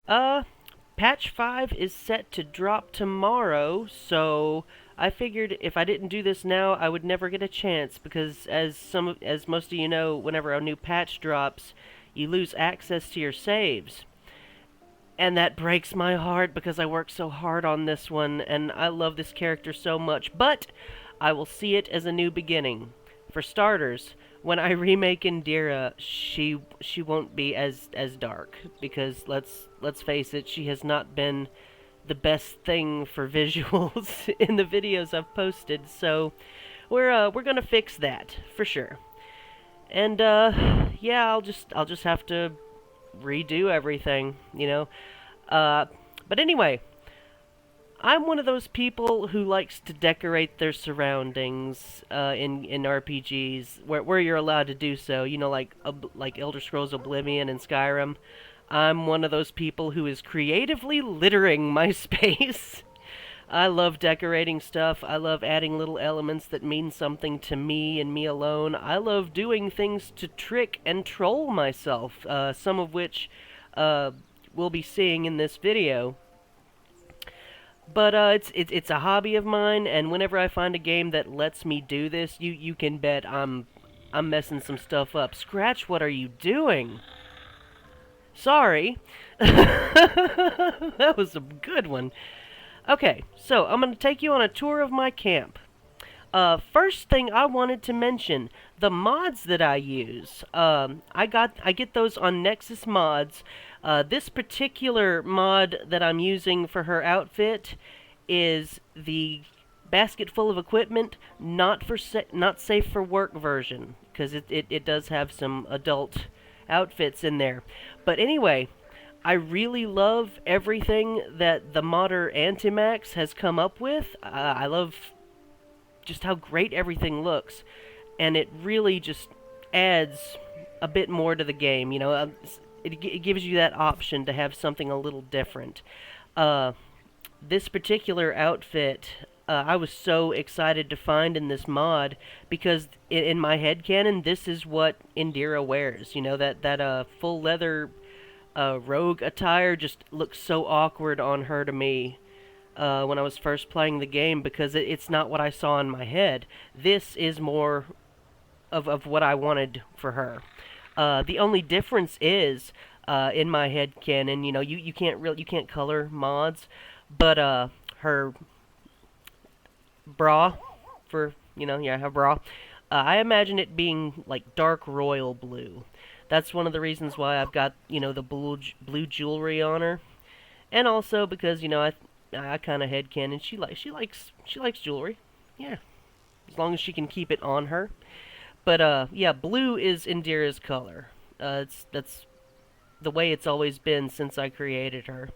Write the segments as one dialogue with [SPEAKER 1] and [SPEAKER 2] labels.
[SPEAKER 1] Uh, Patch 5 is set to drop tomorrow, so I figured if I didn't do this now, I would never get a chance because as most of you know, whenever a new patch drops, you lose access to your saves. And that breaks my heart because I worked so hard on this one and I love this character so much, but I will see it as a new beginning. For starters, when I remake Indira, she won't be as dark because let's face it, she has not been the best thing for visuals in the videos I've posted. So we're gonna fix that for sure. And yeah, I'll just have to redo everything, you know. Uh, but anyway, I'm one of those people who likes to decorate their surroundings in RPGs where you're allowed to do so. You know, like Elder Scrolls Oblivion and Skyrim. I'm one of those people who is creatively littering my space. I love decorating stuff. I love adding little elements that mean something to me and me alone. I love doing things to trick and troll myself, some of which uh, we'll be seeing in this video. But it's a hobby of mine, and whenever I find a game that lets me do this, you can bet I'm messing some stuff up. Scratch, what are you doing? Sorry. That was a good one. Okay, so I'm going to take you on a tour of my camp. First thing I wanted to mention, the mods that I use. I get those on Nexusmods. This particular mod that I'm using for her outfit is the basket full of equipment, not safe for work version, because it does have some adult outfits in there. But anyway, I really love everything that the modder AnteMaxx has come up with. I love just how great everything looks, and it really just adds a bit more to the game. You know, it gives you that option to have something a little different. This particular outfit, I was so excited to find in this mod because in my headcanon, this is what Indira wears. You know, that full leather rogue attire just looks so awkward on her to me when I was first playing the game because it's not what I saw in my head. This is more of what I wanted for her. The only difference is in my head canon, you know, you can't color mods, but her bra for her bra. I imagine it being like dark royal blue. That's one of the reasons why I've got the blue jewelry on her, and also because I kind of headcanon she likes jewelry. Yeah, as long as she can keep it on her. But yeah, blue is Indira's color. That's the way it's always been since I created her.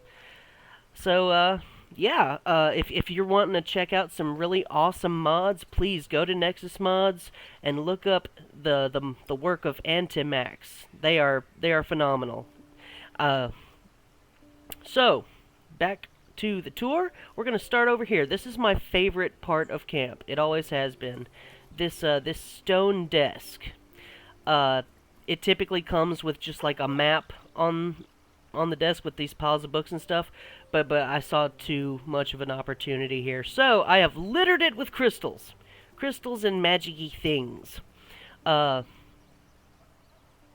[SPEAKER 1] So yeah, if you're wanting to check out some really awesome mods, please go to Nexus Mods and look up the work of AnteMaxx. They are phenomenal. Uh, so back to the tour. We're gonna start over here. This is my favorite part of camp. It always has been. This stone desk. Uh, it typically comes with just like a map on the desk with these piles of books and stuff, but I saw too much of an opportunity here. So I have littered it with crystals. Crystals and magic-y things. Uh,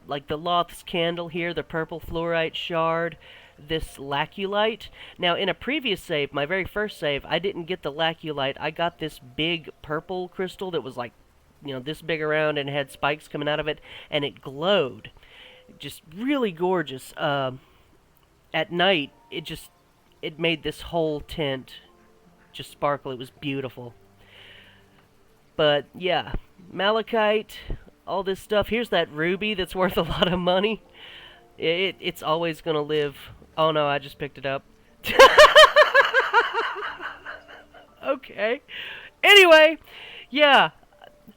[SPEAKER 1] like the Loth's candle here, the purple fluorite shard, this laculite. Now, in a previous save, my very first save, I didn't get the laculite. I got this big purple crystal that was like, this big around and had spikes coming out of it, and it glowed. Just really gorgeous. At night, it made this whole tent just sparkle. It was beautiful. But yeah, malachite, all this stuff. Here's that ruby that's worth a lot of money. It's always gonna live. Oh no, I just picked it up. Okay. Anyway, yeah,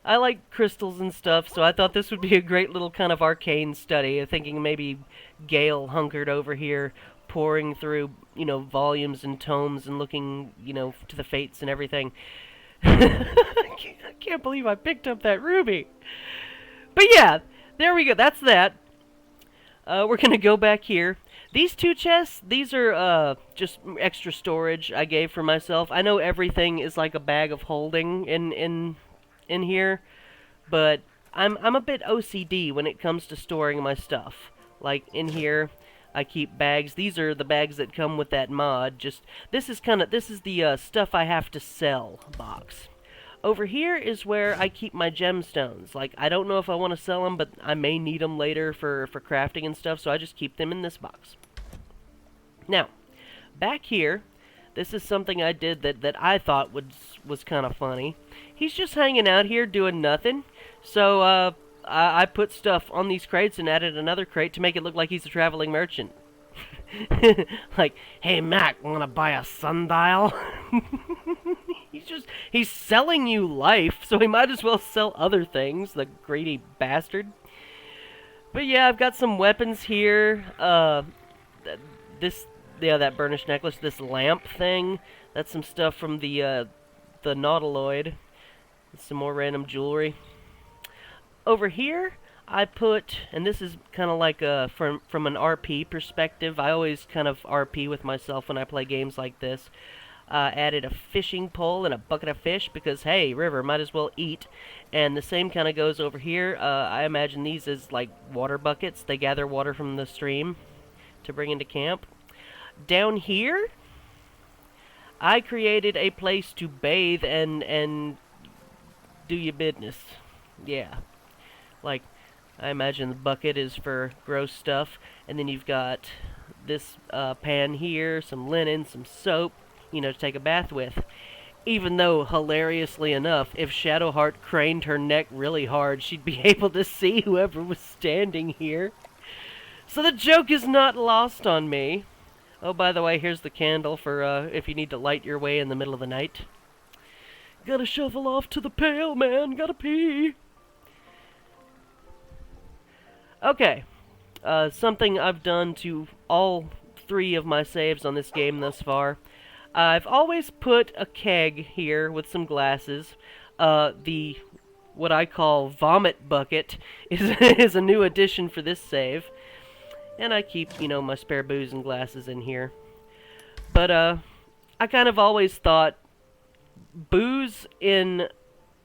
[SPEAKER 1] I like crystals and stuff, so I thought this would be a great little kind of arcane study. Thinking maybe Gale hunkered over here, poring through, volumes and tomes and looking, to the fates and everything. I can't believe I picked up that ruby. But yeah, there we go. That's that. We're gonna go back here. These two chests, these are just extra storage I gave for myself. I know everything is like a bag of holding in here, but I'm a bit OCD when it comes to storing my stuff. Like in here, I keep bags. These are the bags that come with that mod. Just this is the stuff I have to sell box. Over here is where I keep my gemstones. Like, I don't know if I want to sell them, but I may need them later for crafting and stuff, so I just keep them in this box. Now, back here, this is something I did that I thought was kind of funny. He's just hanging out here doing nothing, so I put stuff on these crates and added another crate to make it look like he's a traveling merchant. Like, hey Mac, wanna buy a sundial? He's selling you life, so he might as well sell other things, the greedy bastard. But yeah, I've got some weapons here. That burnished necklace, this lamp thing, that's some stuff from the Nautiloid. Some more random jewelry. Over here, I put, and this is kind of like from an RP perspective. I always kind of RP with myself when I play games like this. Added a fishing pole and a bucket of fish because, hey, river, might as well eat. And the same kind of goes over here. I imagine these as like water buckets. They gather water from the stream to bring into camp. Down here, I created a place to bathe and do your business. Yeah. Like, I imagine the bucket is for gross stuff, and then you've got this pan here, some linen, some soap, you know, to take a bath with. Even though, hilariously enough, if Shadowheart craned her neck really hard, she'd be able to see whoever was standing here. So the joke is not lost on me. Oh, by the way, here's the candle for if you need to light your way in the middle of the night. Gotta shuffle off to the pail, man. Gotta pee. Okay. Something I've done to all 3 of my saves on this game thus far. I've always put a keg here with some glasses. What I call vomit bucket is a new addition for this save. And I keep, you know, my spare booze and glasses in here. But, I kind of always thought booze in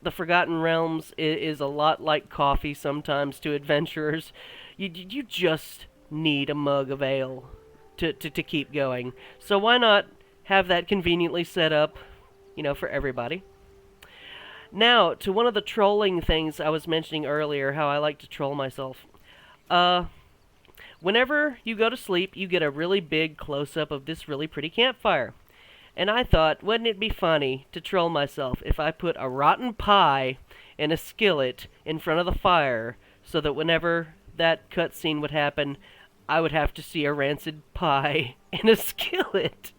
[SPEAKER 1] the Forgotten Realms is a lot like coffee sometimes to adventurers. You just need a mug of ale to keep going. So why not have that conveniently set up, you know, for everybody. Now, to one of the trolling things I was mentioning earlier, how I like to troll myself. Whenever you go to sleep, you get a really big close-up of this really pretty campfire. And I thought, wouldn't it be funny to troll myself if I put a rotten pie in a skillet in front of the fire, so that whenever that cutscene would happen, I would have to see a rancid pie in a skillet.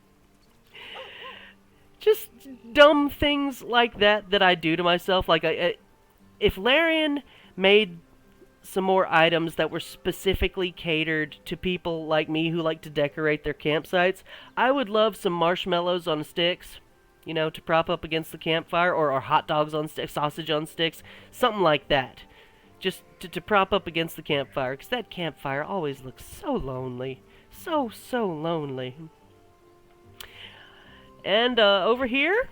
[SPEAKER 1] Just dumb things like that I do to myself. Like, if Larian made some more items that were specifically catered to people like me who like to decorate their campsites, I would love some marshmallows on sticks, you know, to prop up against the campfire, or hot dogs on sticks, sausage on sticks, something like that. Just to prop up against the campfire, because that campfire always looks so lonely. So lonely. And over here,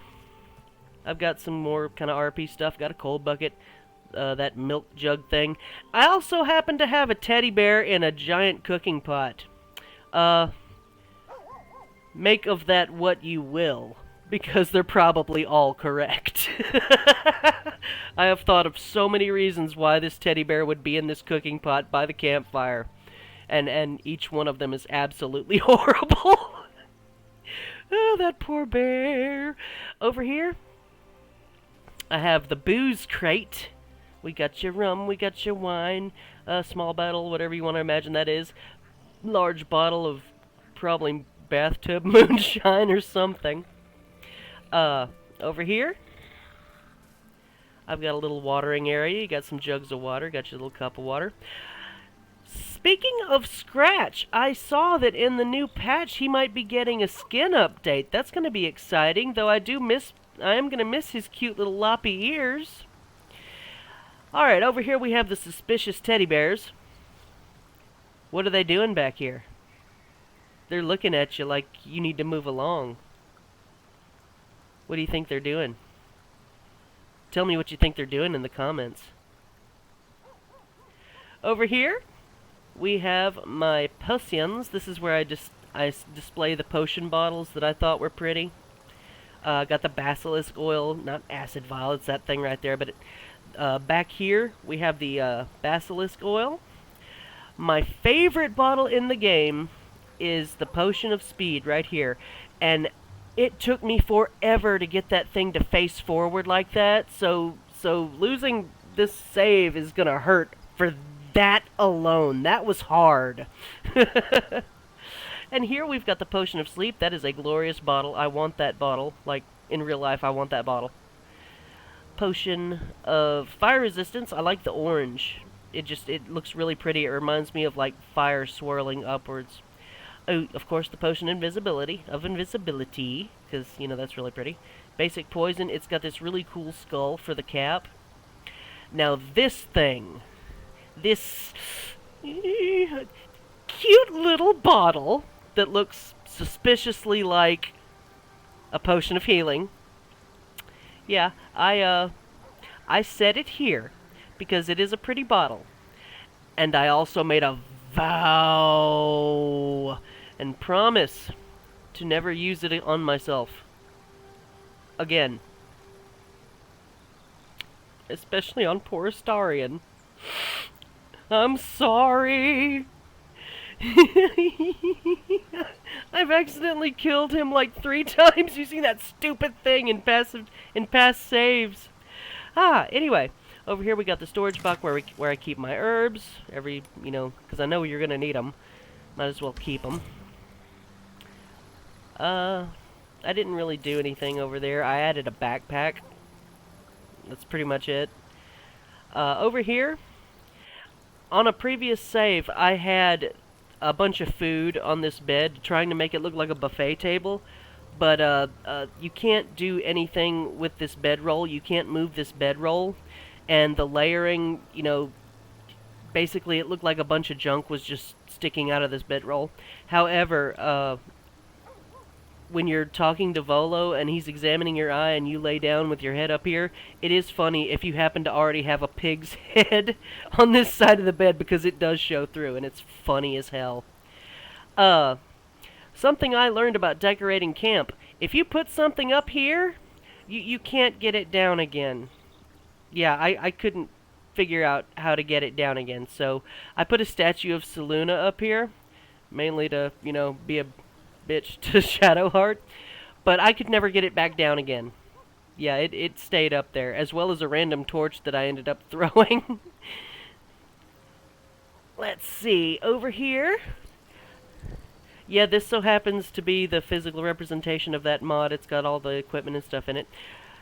[SPEAKER 1] I've got some more kind of RP stuff. Got a coal bucket, that milk jug thing. I also happen to have a teddy bear in a giant cooking pot. Make of that what you will, because they're probably all correct. I have thought of so many reasons why this teddy bear would be in this cooking pot by the campfire. And each one of them is absolutely horrible. Oh, that poor bear. Over here, I have the booze crate. We got your rum, we got your wine, a small bottle, whatever you want to imagine that is. Large bottle of probably bathtub moonshine or something. Over here, I've got a little watering area. You got some jugs of water, got your little cup of water. Speaking of Scratch, I saw that in the new patch he might be getting a skin update. That's going to be exciting, though I am going to miss his cute little loppy ears. Alright, over here we have the suspicious teddy bears. What are they doing back here? They're looking at you like you need to move along. What do you think they're doing? Tell me what you think they're doing in the comments. Over here, we have my potions. This is where I display the potion bottles that I thought were pretty. Got the basilisk oil, not acid vial, it's that thing right there, but back here we have the basilisk oil. My favorite bottle in the game is the potion of speed right here, and it took me forever to get that thing to face forward like that, so losing this save is gonna hurt for that alone. That was hard. And here we've got the potion of sleep. That is a glorious bottle. I want that bottle. Like, in real life, I want that bottle. Potion of fire resistance. I like the orange. It looks really pretty. It reminds me of, like, fire swirling upwards. Oh, of course, the potion of invisibility, because, you know, that's really pretty. Basic poison. It's got this really cool skull for the cap. Now, this thing. This cute little bottle that looks suspiciously like a potion of healing. Yeah, I set it here because it is a pretty bottle. And I also made a vow and promise to never use it on myself again. Especially on poor Astarion. I'm sorry. I've accidentally killed him like 3 times using that stupid thing in past saves. Anyway, over here we got the storage box where I keep my herbs. Because I know you're gonna need them. Might as well keep them. I didn't really do anything over there. I added a backpack. That's pretty much it. Over here, on a previous save, I had a bunch of food on this bed, trying to make it look like a buffet table, but you can't do anything with this bedroll. You can't move this bedroll, and the layering, basically it looked like a bunch of junk was just sticking out of this bedroll. However, when you're talking to Volo and he's examining your eye and you lay down with your head up here, it is funny if you happen to already have a pig's head on this side of the bed, because it does show through, and it's funny as hell. Something I learned about decorating camp: if you put something up here, you can't get it down again. Yeah, I couldn't figure out how to get it down again, so I put a statue of Seluna up here, mainly to, be a bitch to Shadowheart, but I could never get it back down again. Yeah, it stayed up there, as well as a random torch that I ended up throwing. Let's see, over here. Yeah, this so happens to be the physical representation of that mod. It's got all the equipment and stuff in it.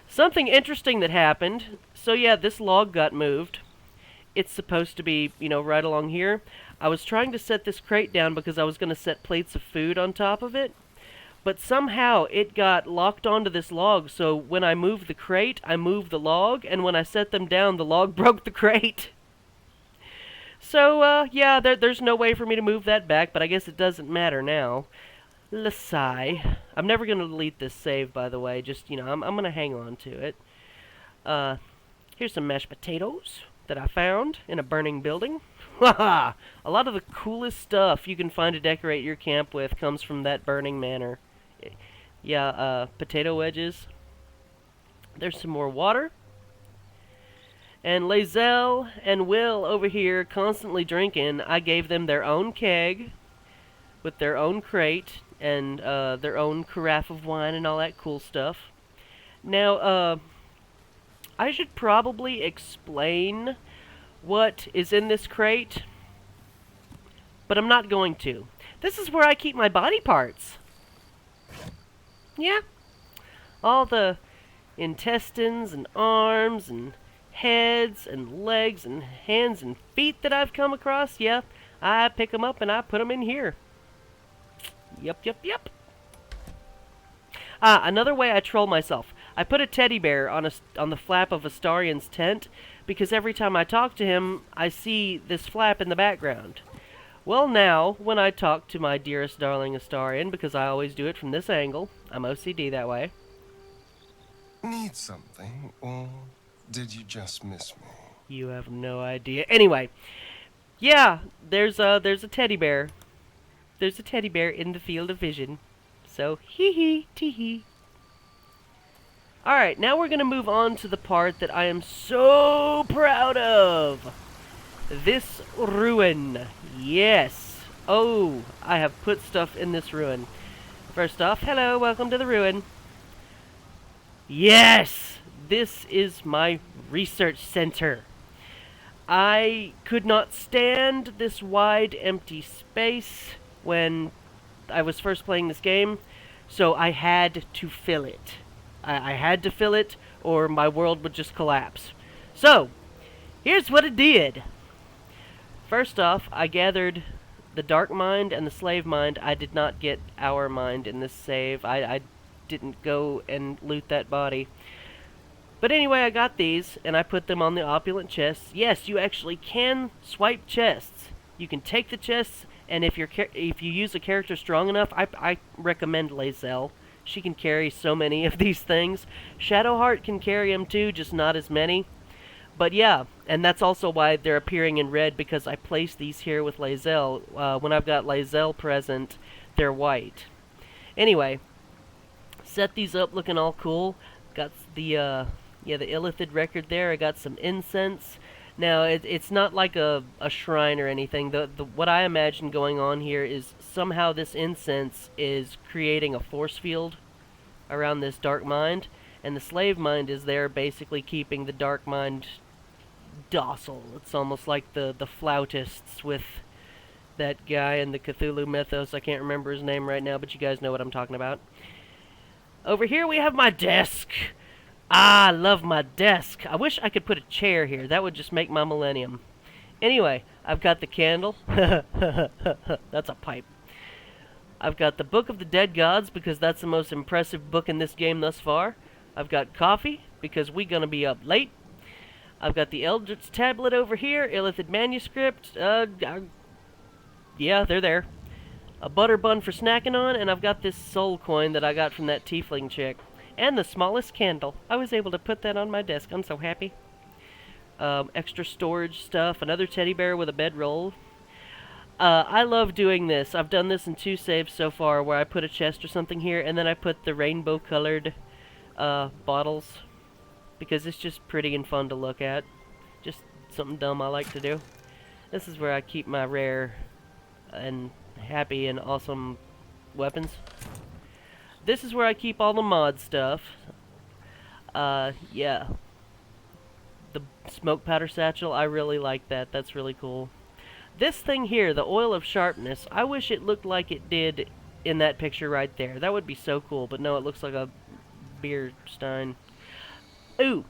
[SPEAKER 1] Something interesting that happened. So yeah, this log got moved. It's supposed to be, right along here. I was trying to set this crate down because I was going to set plates of food on top of it, but somehow it got locked onto this log, so when I moved the crate, I moved the log, and when I set them down, the log broke the crate. So, yeah, there's no way for me to move that back, but I guess it doesn't matter now. Lasai. I'm never going to delete this save, by the way, just, I'm going to hang on to it. Here's some mashed potatoes that I found in a burning building. Haha! A lot of the coolest stuff you can find to decorate your camp with comes from that burning manor. Yeah, potato wedges. There's some more water. And Lazelle and Will over here constantly drinking. I gave them their own keg with their own crate and their own carafe of wine and all that cool stuff. Now, I should probably explain what is in this crate, but I'm not going to. This is where I keep my body parts. Yeah. All the intestines and arms and heads and legs and hands and feet that I've come across, yeah, I pick them up and I put them in here. Yep. Another way I troll myself. I put a teddy bear on the flap of Astarion's tent, because every time I talk to him, I see this flap in the background. Well, now, when I talk to my dearest darling Astarion, because I always do it from this angle, I'm OCD that way.
[SPEAKER 2] Need something, or did you just miss me?
[SPEAKER 1] You have no idea. Anyway, yeah, there's a teddy bear. There's a teddy bear in the field of vision. So, hee hee, tee hee. Alright, now we're gonna move on to the part that I am so proud of. This ruin. Yes. Oh, I have put stuff in this ruin. First off, hello, welcome to the ruin. Yes! This is my research center. I could not stand this wide, empty space when I was first playing this game, so I had to fill it. I had to fill it, or my world would just collapse. So, here's what it did. First off, I gathered the Dark Mind and the Slave Mind. I did not get our mind in this save. I didn't go and loot that body. But anyway, I got these, and I put them on the opulent chests. Yes, you actually can swipe chests. You can take the chests, and if you use a character strong enough, I recommend Lae'zel. She can carry so many of these things. Shadowheart can carry them too, just not as many. But yeah, and that's also why they're appearing in red, because I placed these here with Lae'zel. When I've got Lae'zel present, they're white. Anyway, set these up looking all cool. Got the Illithid record there. I got some incense. Now, it's not like a shrine or anything. What I imagine going on here is somehow this incense is creating a force field around this Dark Mind, and the Slave Mind is there basically keeping the Dark Mind docile. It's almost like the flautists with that guy in the Cthulhu mythos. I can't remember his name right now, but you guys know what I'm talking about. Over here we have my desk. Ah, I love my desk. I wish I could put a chair here. That would just make my millennium. Anyway, I've got the candle. That's a pipe. I've got the Book of the Dead Gods, because that's the most impressive book in this game thus far. I've got coffee, because we're gonna be up late. I've got the Eldritch Tablet over here, Illithid Manuscript. Yeah, they're there. A butter bun for snacking on, and I've got this soul coin that I got from that tiefling chick. And the smallest candle. I was able to put that on my desk. I'm so happy. Extra storage stuff. Another teddy bear with a bedroll. I love doing this. I've done this in 2 saves so far, where I put a chest or something here, and then I put the rainbow-colored bottles, because it's just pretty and fun to look at. Just something dumb I like to do. This is where I keep my rare and happy and awesome weapons. This is where I keep all the mod stuff. Yeah. The smoke powder satchel, I really like that. That's really cool. This thing here, the oil of sharpness, I wish it looked like it did in that picture right there. That would be so cool, but no, it looks like a beer stein. Ooh,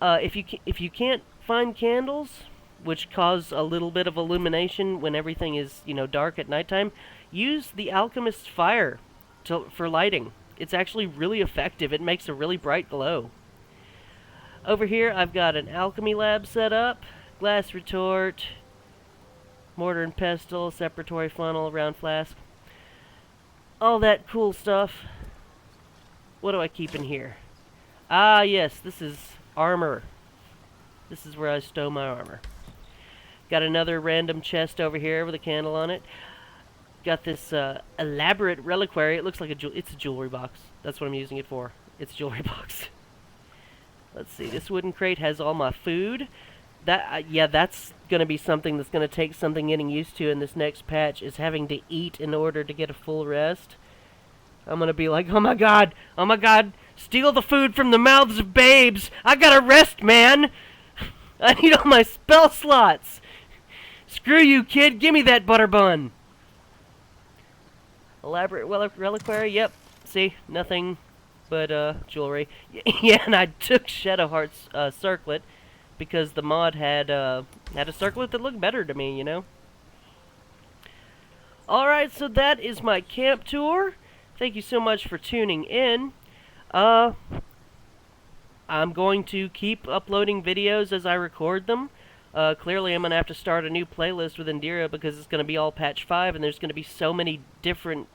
[SPEAKER 1] if you can't find candles, which cause a little bit of illumination when everything is, dark at nighttime, use the alchemist's fire for lighting. It's actually really effective. It makes a really bright glow. Over here, I've got an alchemy lab set up, glass retort, mortar and pestle, separatory funnel, round flask. All that cool stuff. What do I keep in here? Ah, yes, this is armor. This is where I stow my armor. Got another random chest over here with a candle on it. Got this elaborate reliquary. It looks like it's a jewelry box. That's what I'm using it for. It's a jewelry box. Let's see. This wooden crate has all my food. Yeah, that's going to be something that's going to take something getting used to in this next patch, is having to eat in order to get a full rest. I'm going to be like, oh my god, steal the food from the mouths of babes. I got to rest, man. I need all my spell slots. Screw you, kid. Give me that butter bun. Elaborate reliquary, yep. See, nothing but jewelry. Yeah, and I took Shadowheart's circlet because the mod had a circlet that looked better to me, Alright, so that is my camp tour. Thank you so much for tuning in. I'm going to keep uploading videos as I record them. Clearly I'm going to have to start a new playlist with Indira because it's going to be all patch 5, and there's going to be so many different,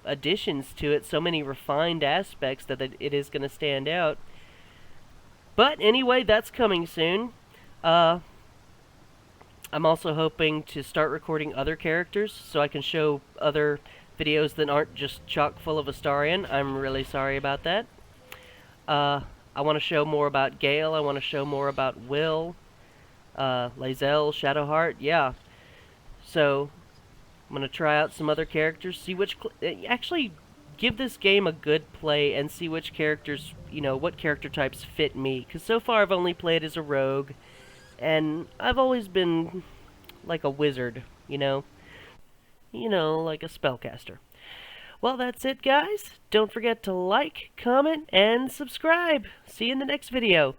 [SPEAKER 1] additions to it, so many refined aspects that it is going to stand out. But anyway, that's coming soon. I'm also hoping to start recording other characters so I can show other videos that aren't just chock full of Astarion. I'm really sorry about that. I want to show more about Gale. I want to show more about Will, Lae'zel, Shadowheart. Yeah. So I'm gonna try out some other characters, see which actually give this game a good play and see which characters, what character types fit me. Because so far I've only played as a rogue, and I've always been like a wizard, like a spellcaster. Well, that's it, guys. Don't forget to like, comment, and subscribe. See you in the next video.